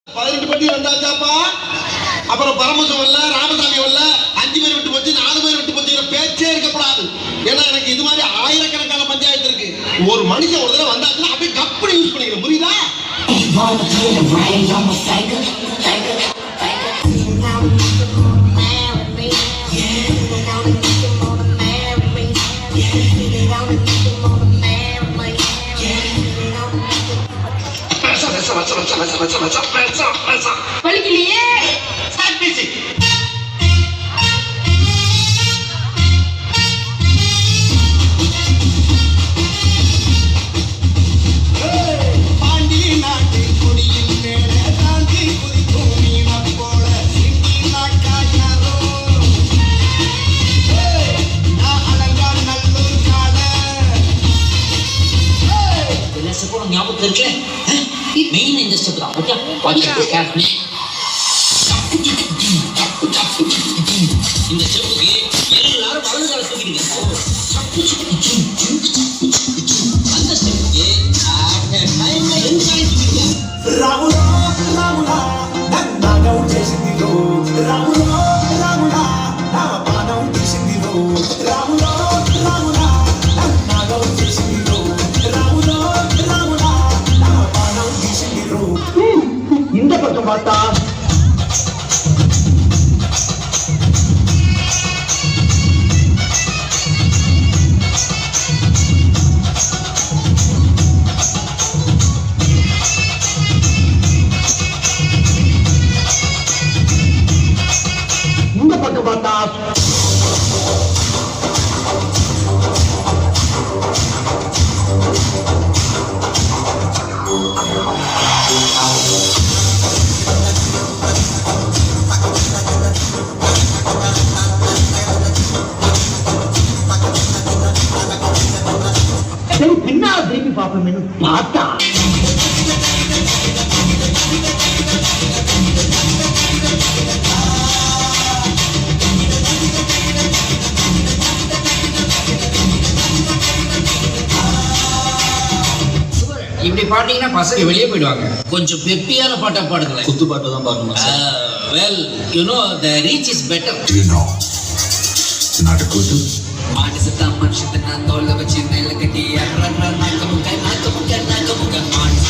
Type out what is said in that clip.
18 பட்டி வந்தாச்சாப்பா. அப்புறம் பரமசம் வரல, ராமசாமி வரல, 5 பேர் விட்டு போச்சு, 4 பேர் விட்டு போச்சுங்கிற பேச்சே இருக்கப்படாது. ஏன்னா எனக்கு இது மாதிரி ஆயிரக்கணக்கான பஞ்சாயத்து இருக்கு. ஒரு மனுஷன் ஒரு தடவை வந்தாச்சுன்னா அப்படியே கப்படி யூஸ் பண்ணிக்கிறேன். புரியுதா? வலிக்கலையே. பாண்டி நாட்டு கொடியின் மேல தாண்டி குதிக்கும் மீனம் போல சிங்கி நாக்காயாரோ. நான் அலங்கார் நல்லூர் கால. ஞாபகம் இருக்குல்ல, மெயின் இந்த ஸ்டெப் தான். Okay, watch carefully. இந்த ஸ்டெப்புக்கு எல்லாரும் வலது கால தூக்கிடுங்க. அந்த ஸ்டெப்புக்கு டைம்ல ரெண்டு காலையும் தூக்கிடுங்க. రాములా రాములా నన్నాగం చేసిందిరో రాములా రాములా నా పానం తీసిందిరో రాములా రాములా నన్నాగం చేసిందిరో రాములా రాములా నా పానం తీసిందిరో. இந்த பக்கம் பார்த்தா இந்த பக்கம் பார்த்தா சரி பின்னால் திருப்பி பார்ப்போம் பார்த்தா இப்படி பாட்டீங்கன்னா பசங்க வெளியே போயிடுவாங்க. கொஞ்சம் பெப்பியான பாட்டா பாடுங்களேன். குத்து பாட்டு தான் பார்க்கணும் sir. Well you know the reach is better. நாட்டுக்கூத்து மாட்டு சத்தா மனுஷத்தை நான் தோல்ல வச்சு மேல கட்டி நாக்க முக்க மாட்டு